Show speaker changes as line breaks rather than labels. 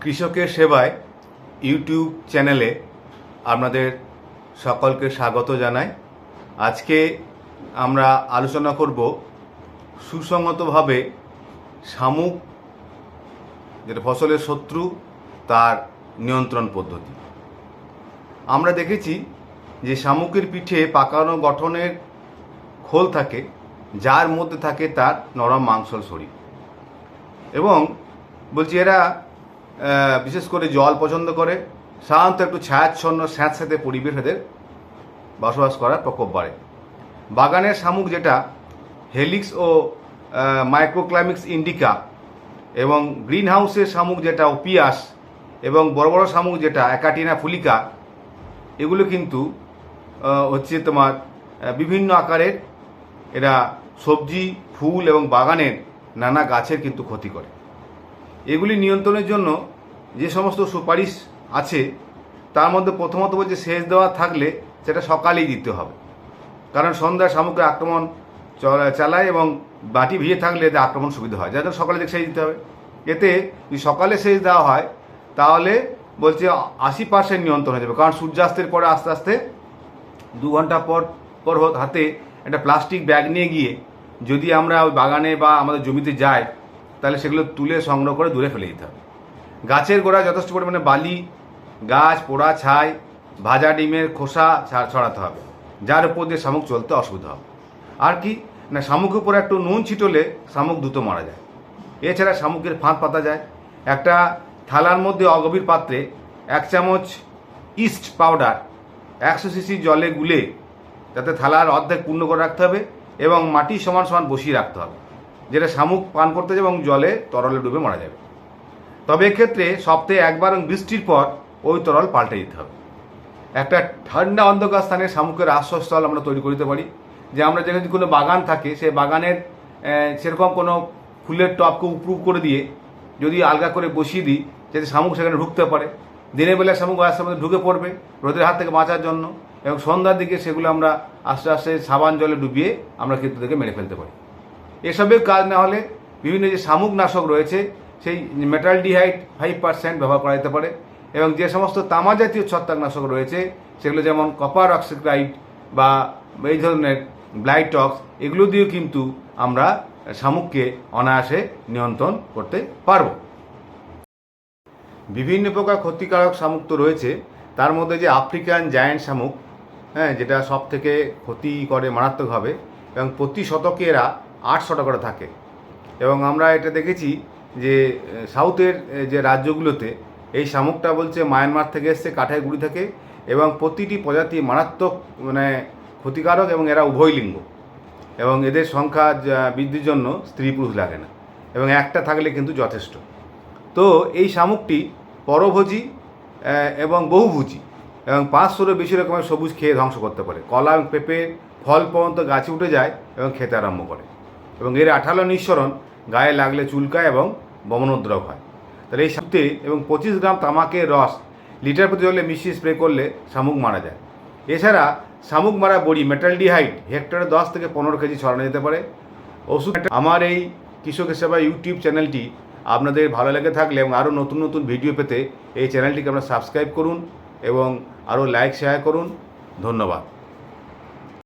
কৃষকের সেবায় ইউটিউব চ্যানেলে আপনাদের সকলকে স্বাগত জানাই। আজকে আমরা আলোচনা করব সুসংহতভাবে শামুক, যেটা ফসলের শত্রু, তার নিয়ন্ত্রণ পদ্ধতি। আমরা দেখেছি যে শামুকের পিঠে পাকানো গঠনের খোল থাকে, যার মধ্যে থাকে তার নরম মাংসল শরীর। এবং বলছি এরা বিশেষ করে জল পছন্দ করে, সাধারণত একটু ছায়াচ্ছন্ন স্যাঁতস্যাঁতে পরিবেশ এদের বসবাস করার প্রকোপ বাড়ে। বাগানের শামুক যেটা হেলিক্স ও মাইক্রোক্লাইমিক্স ইন্ডিকা, এবং গ্রিন হাউসের শামুক যেটা ওপিয়াস, এবং বড় বড় শামুক যেটা অ্যাকাটিনা ফুলিকা, এগুলো কিন্তু হচ্ছে তোমার বিভিন্ন আকারের। এরা সবজি, ফুল এবং বাগানের নানা গাছের কিন্তু ক্ষতি করে। এগুলি নিয়ন্ত্রণের জন্য যে সমস্ত সুপারিশ আছে তার মধ্যে প্রথমত বলছে সেচ দেওয়া থাকলে সেটা সকালেই দিতে হবে, কারণ সন্ধ্যায় শামুকের আক্রমণ চালায় এবং মাটি ভিজে থাকলে এদের আক্রমণ সুবিধা হয়, যার জন্য সকালে সেচ দিতে হবে। এতে যদি সকালে সেচ দেওয়া হয় তাহলে বলছে 80% নিয়ন্ত্রণ হয়ে যাবে, কারণ সূর্যাস্তের পরে আস্তে আস্তে 2 ঘন্টা পর হাতে একটা প্লাস্টিক ব্যাগ নিয়ে গিয়ে যদি আমরা ওই বাগানে বা আমাদের জমিতে যাই তাহলে সেগুলো তুলে সংগ্রহ করে দূরে ফেলে দিতে হবে। গাছের গোড়ায় যথেষ্ট পরিমাণে বালি, গাছ, পোড়া ছাই, ভাজা ডিমের খোসা ছড়াতে হবে, যার উপর দিয়ে শামুক চলতে অসুবিধা হবে। আর কি না, শামুকের উপরে একটু নুন ছিটলে শামুক দ্রুত মারা যায়। এছাড়া শামুকের ফাঁদ পাতা যায়। একটা থালার মধ্যে অগভীর পাত্রে 1 চামচ ইস্ট পাউডার 100 সিসি জলে গুলে যাতে থালার অর্ধেক পূর্ণ করে রাখতে হবে এবং মাটি সমান সমান বসিয়ে রাখতে হবে, যেটা শামুক পান করতে যাবে এবং জলে তরলে ডুবে মারা যাবে। তবে এক্ষেত্রে সপ্তাহে একবার এবং বৃষ্টির পর ওই তরল পাল্টে দিতে হবে। একটা ঠান্ডা অন্ধকার স্থানে শামুকের আশ্রয়স্থল আমরা তৈরি করতে পারি। যে আমরা যেখানে কোনো বাগান থাকে সেই বাগানের সেরকম কোনো ফুলের টবকে উপরূপ করে দিয়ে যদি আলগা করে বসিয়ে দিই, যাতে শামুক সেখানে ঢুকতে পারে। দিনের বেলা শামুক আস্তে মধ্যে ঢুকে পড়বে রোদের হাত থেকে বাঁচার জন্য, এবং সন্ধ্যার দিকে সেগুলো আমরা আস্তে আস্তে সাবান জলে ডুবিয়ে আমরা কিন্তু থেকে মেরে ফেলতে পারি। এসবের কাজ না হলে বিভিন্ন যে শামুক নাশক রয়েছে সেই মেটালডিহাইড 5% ব্যবহার করা যেতে পারে, এবং যে সমস্ত তামা জাতীয় ছত্রাকনাশক রয়েছে সেগুলো যেমন কপার অক্সিক্লাইড বা এই ধরনের ব্লাইটক্স, এগুলো দিয়েও কিন্তু আমরা শামুককে অনায়াসে নিয়ন্ত্রণ করতে পারব। বিভিন্ন প্রকার ক্ষতিকারক শামুক তো রয়েছে, তার মধ্যে যে আফ্রিকান জায়ান্ট শামুক, যেটা সব থেকে ক্ষতি করে মারাত্মকভাবে, এবং প্রতি শতকে এরা 800টা করে থাকে। এবং আমরা এটা দেখেছি যে সাউথের যে রাজ্যগুলোতে এই শামুকটা বলছে মায়ানমার থেকে এসছে, কাঠাইগুড়ি থেকে, এবং প্রতিটি প্রজাতি মারাত্মক ক্ষতিকারক, এবং এরা উভয় লিঙ্গ, এবং এদের সংখ্যা বৃদ্ধির জন্য স্ত্রী পুরুষ লাগে না, এবং একটা থাকলে কিন্তু যথেষ্ট। তো এই শামুকটি পরভোজী এবং বহুভোজী, এবং 500-এরও বেশি রকমের সবুজ খেয়ে ধ্বংস করতে পারে। কলা এবং পেঁপে ফল পর্যন্ত গাছে উঠে যায় এবং খেতে আরম্ভ করে, এবং এর আঠালো নিঃসরণ গায়ে লাগলে চুলকায় এবং বমনোদ্রব হয়। তাহলে এই শামুকতে এবং 25 গ্রাম তামাকের রস লিটার প্রতি জলে মিশিয়ে স্প্রে করলে শামুক মারা যায়। এছাড়া শামুক মারা বড়ি মেটালডিহাইড হেক্টরে 10 থেকে 15 কেজি ছড়ানো যেতে পারে। ওষুধ। আমার এই কৃষকের সেবা ইউটিউব চ্যানেলটি আপনাদের ভালো লেগে থাকলে এবং আরও নতুন নতুন ভিডিও পেতে এই চ্যানেলটিকে আপনারা সাবস্ক্রাইব করুন এবং আরও লাইক শেয়ার করুন। ধন্যবাদ।